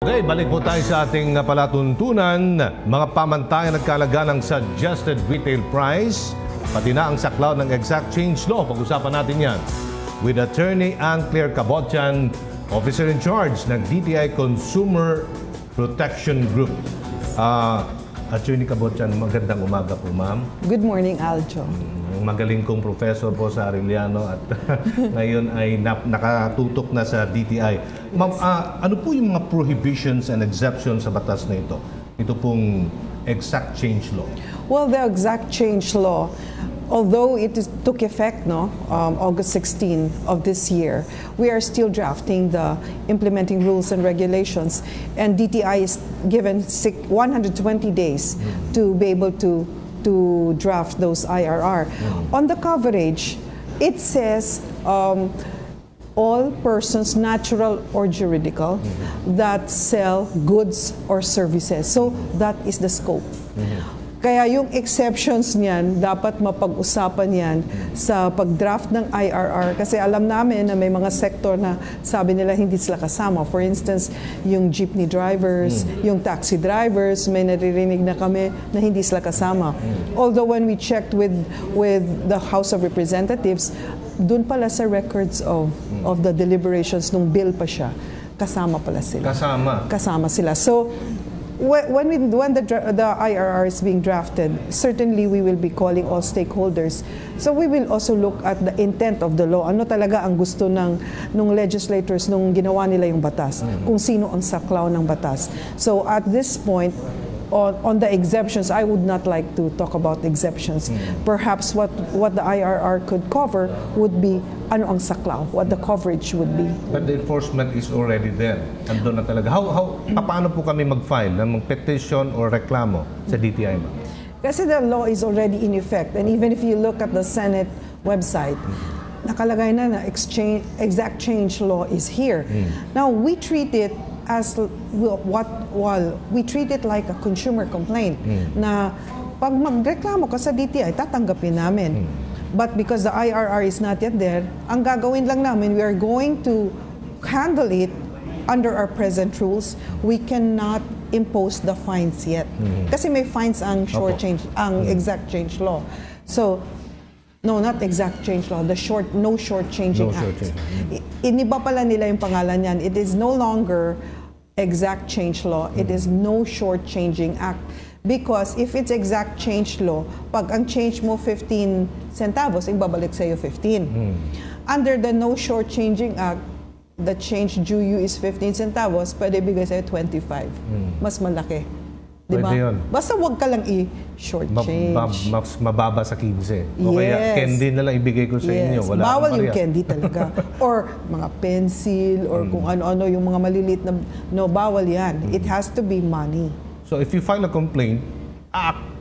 Okay, balik po tayo sa ating palatuntunan. Mga pamantayan at kahalagahan ng suggested retail price, pati na ang saklaw ng exact change law. Pag-usapan natin yan with Attorney Claire Cabotyan, Officer in Charge ng DTI Consumer Protection Group. Attorney Cabotyan, magandang umaga po, ma'am. Good morning, Aljo. Magaling kong professor po sa Arellano at ngayon ay nakatutok na sa DTI. Ma'am, ano po yung mga prohibitions and exceptions sa batas na ito? Ito pong exact change law. Well, the exact change law, although took effect August 16 of this year, we are still drafting the implementing rules and regulations, and DTI is given 120 days to be able to draft those IRR. On the coverage, it says all persons, natural or juridical, that sell goods or services. So that is the scope. Kaya yung exceptions niyan, dapat mapag-usapan yan sa pag-draft ng IRR. Kasi alam namin na may mga sektor na sabi nila hindi sila kasama. For instance, yung jeepney drivers, yung taxi drivers, may naririnig na kami na hindi sila kasama. Although when we checked with the House of Representatives, dun pala sa records of the deliberations nung bill pa siya, kasama pala sila. Kasama sila. So, when the IRR is being drafted, certainly we will be calling all stakeholders. So we will also look at the intent of the law. Ano talaga ang gusto ng legislators nung ginawa nila yung batas? Kung sino ang saklaw ng batas. So at this point, on the exemptions, I would not like to talk about exceptions. Perhaps what the IRR could cover would be ano ang saklaw, what the coverage would be. But the enforcement is already there. Andun na talaga. Paano po kami mag-file ng petition or reklamo sa DTI? Kasi the law is already in effect. And even if you look at the Senate website, nakalagay na exact change law is here. Now, we treat it as we treat it like a consumer complaint na pag magreklamo ka sa DTI, tatanggapin namin. But because the IRR is not yet there, ang gagawin lang namin, we are going to handle it under our present rules. We cannot impose the fines yet. Kasi may fines ang exact change law. So, no, not exact change law, no short changing act. Iniba pala nila yung pangalan yan. It is no longer exact change law, it is no short changing act. Because if it's exact change law, pag ang change mo 15 centavos, ibabalik sa'yo 15. Under the no short changing act, the change due you is 15 centavos, pwede bigay sa'yo 25. Mas malaki. Diba? Basta wag ka lang i-short change. Mas mababa sa 15. O kaya candy na lang ibigay ko sa inyo. Wala bawal yung candy talaga. Or mga pencil, or kung ano-ano, yung mga maliliit na, no, bawal yan. It has to be money. So if you file a complaint,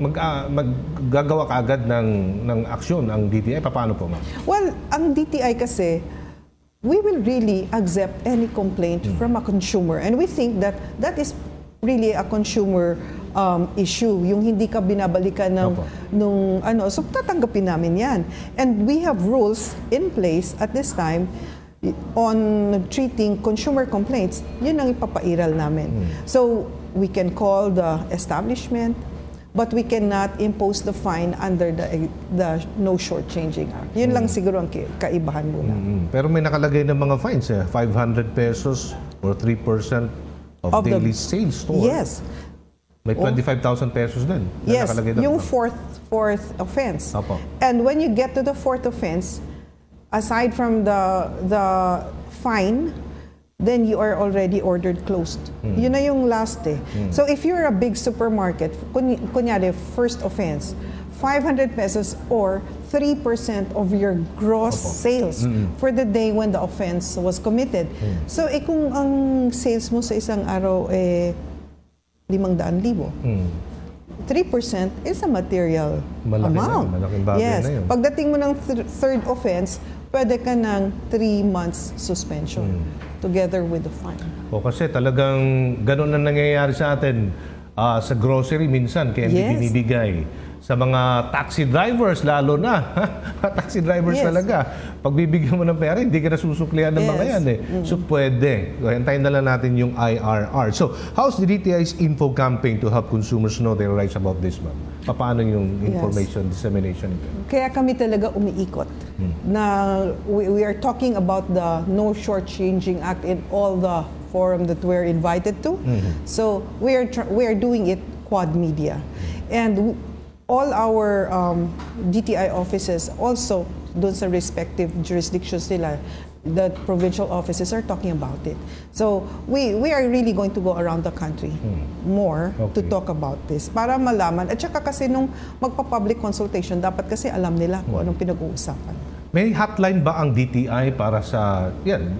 maggagawa ka agad ng aksyon ang DTI. Paano po, ma'am? Well, ang DTI kasi, we will really accept any complaint from a consumer. And we think that is really a consumer issue. Yung hindi ka binabalikan nung ano. So tatanggapin namin yan. And we have rules in place at this time on treating consumer complaints. Yun ang ipapairal namin. So we can call the establishment, but we cannot impose the fine under the no shortchanging act. Yun lang siguro ang kaibahan muna. Pero may nakalagay ng mga fines, 500 pesos or 3% of daily sales store. Yes. May 25,000 pesos din. Yes, yung fourth offense. And when you get to the fourth offense, aside from the fine, then you are already ordered closed. Yun na yung last eh. So if you're a big supermarket, kunyari, first offense, 500 pesos or 3% of your gross sales for the day when the offense was committed. So kung ang sales mo sa isang araw 500,000, 3% is a material amount. Malaking bagay na yun. Pagdating mo ng third offense, pwede ka ng 3 months suspension together with the fine. O kasi talagang ganun na nangyayari sa atin sa grocery minsan, kaya hindi binibigay. Sa mga taxi drivers, lalo na. Taxi drivers talaga. Pag bibigyan mo ng pera, hindi ka nasusuklihan ng mga yan. So, pwede. Hintayin na lang natin yung IRR. So, how's the DTI's info campaign to help consumers know their rights about this, ma'am? Paano yung information dissemination? Kaya kami talaga umiikot. Na we are talking about the No Shortchanging Act in all the forum that we're invited to. So, we are doing it quad media. And all our DTI offices also doon sa respective jurisdictions nila, the provincial offices are talking about it. So we are really going to go around the country more to talk about this para malaman. At saka kasi nung magpa-public consultation, dapat kasi alam nila kung anong pinag-uusapan. May hotline ba ang DTI para sa,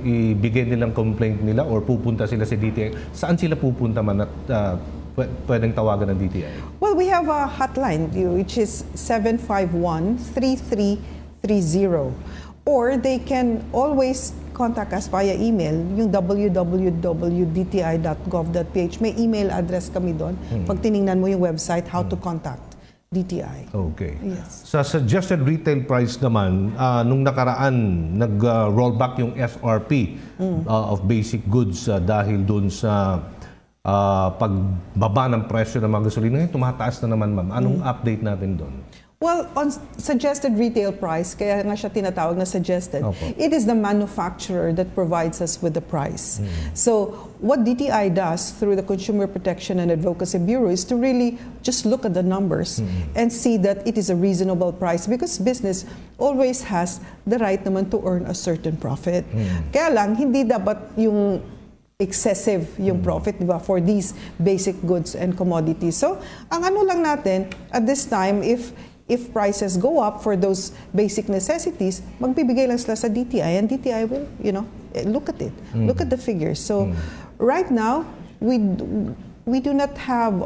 ibigay nilang complaint nila or pupunta sila sa DTI? Saan sila pupunta man at pwedeng tawagan ng DTI? Well, we have a hotline which is 751-3330. Or they can always contact us via email, yung www.dti.gov.ph. May email address kami doon. Pag tiningnan mo yung website, how to contact DTI. Okay. Yes. Sa suggested retail price naman, nung nakaraan, nag-rollback yung SRP of basic goods dahil doon sa pagbaba ng presyo ng mga gasolina, tumataas na naman, ma'am. Anong update natin doon? Well, on suggested retail price, kaya nga siya tinatawag na suggested, it is the manufacturer that provides us with the price. So, what DTI does through the Consumer Protection and Advocacy Bureau is to really just look at the numbers and see that it is a reasonable price because business always has the right naman to earn a certain profit. Kaya lang, hindi dapat yung excessive yung profit, di ba, for these basic goods and commodities. So, ang ano lang natin, at this time, if prices go up for those basic necessities, magbibigay lang sila sa DTI and DTI will, look at it. Look at the figures. So, right now, we do not have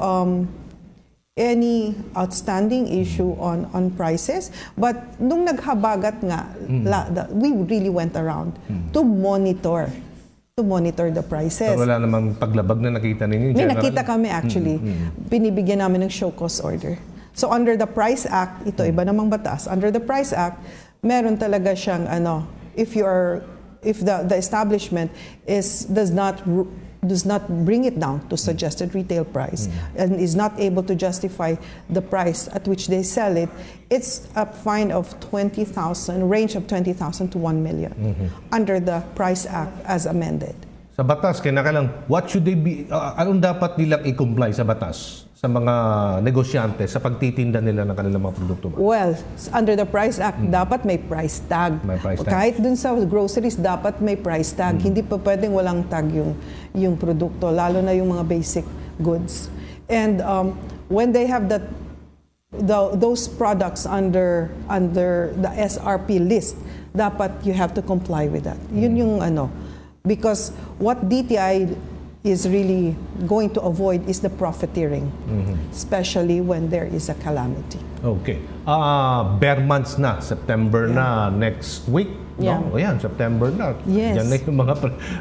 any outstanding issue on prices, but nung naghabagat nga, we really went around to monitor the prices. So, wala namang paglabag na nakita ninyo? May nakita kami actually. Binibigyan namin ng show cause order. So under the Price Act, ito iba namang batas. Under the Price Act, meron talaga siyang if the establishment does not bring it down to suggested retail price and is not able to justify the price at which they sell it, it's a fine of 20,000, range of 20,000 to 1 million under the Price Act as amended. Sa batas, kinakailang, what should they be, anong dapat nilang i-comply sa batas sa mga negosyante sa pagtitinda nila ng kanilang mga produkto? Well, under the Price Act, dapat may price tag. May price tag. Kahit dun sa groceries, dapat may price tag. Hindi pa pwedeng walang tag yung produkto, lalo na yung mga basic goods. And when they have those products under the SRP list, dapat you have to comply with that. Yun yung because what DTI is really going to avoid is the profiteering, especially when there is a calamity. Okay. Bare months na, September na next week. Yeah. No? O yan, September na. Yes. Yan na yung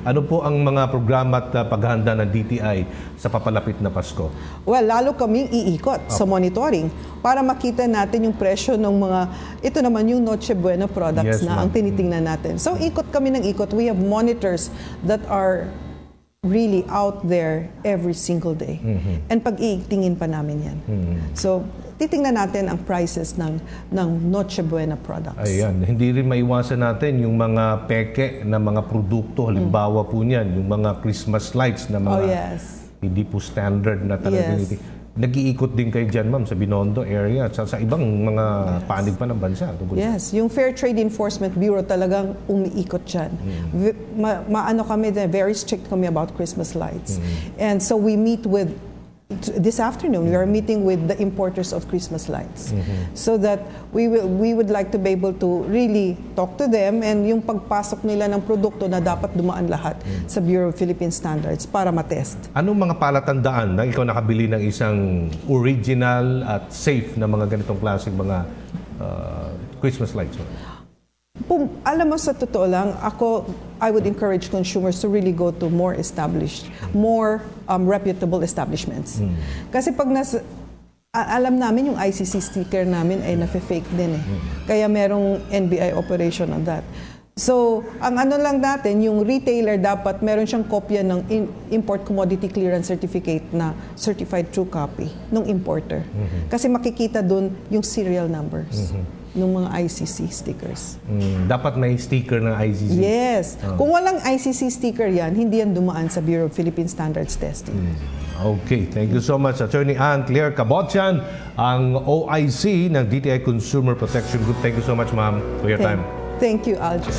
ano po ang mga programa at paghahanda ng DTI sa papalapit na Pasko? Well, lalo kaming iikot sa monitoring para makita natin yung presyo ng mga, ito naman yung Noche Buena products na ang tinitingnan natin. So, ikot kami ng ikot. We have monitors that are really out there every single day. And pag-itingin pa namin yan. So, titingnan natin ang prices ng Noche Buena products. Ayan, hindi rin maiwasan natin yung mga peke na mga produkto. Halimbawa po niyan, yung mga Christmas lights na mga hindi po standard na talaga. Nag-iikot din kayo dyan, ma'am, sa Binondo area at sa ibang mga panig pa ng bansa. Yes, yung Fair Trade Enforcement Bureau talagang umiikot dyan. Maano kami, very strict kami about Christmas lights. And so we meet with, this afternoon, we are meeting with the importers of Christmas lights. So that we would like to be able to really talk to them and yung pagpasok nila ng produkto na dapat dumaan lahat sa Bureau of Philippine Standards para matest. Anong mga palatandaan na ikaw nakabili ng isang original at safe na mga ganitong klaseng mga Christmas lights? Alam mo, sa totoo lang, I would encourage consumers to really go to more established, more reputable establishments. Kasi pag Alam namin yung ICC sticker namin ay nafe-fake din eh. Kaya merong NBI operation on that. So, ang ano lang natin, yung retailer dapat meron siyang kopya ng import commodity clearance certificate na certified true copy ng importer. Kasi makikita dun yung serial numbers ng mga ICC stickers. Dapat may sticker ng ICC. Yes. Kung walang ICC sticker yan, hindi yan dumaan sa Bureau of Philippine Standards Testing. Okay, thank you so much, Attorney Ann Claire Cabotyan, ang OIC ng DTI Consumer Protection Group. Thank you so much, ma'am, for your time. Thank you, Aljo.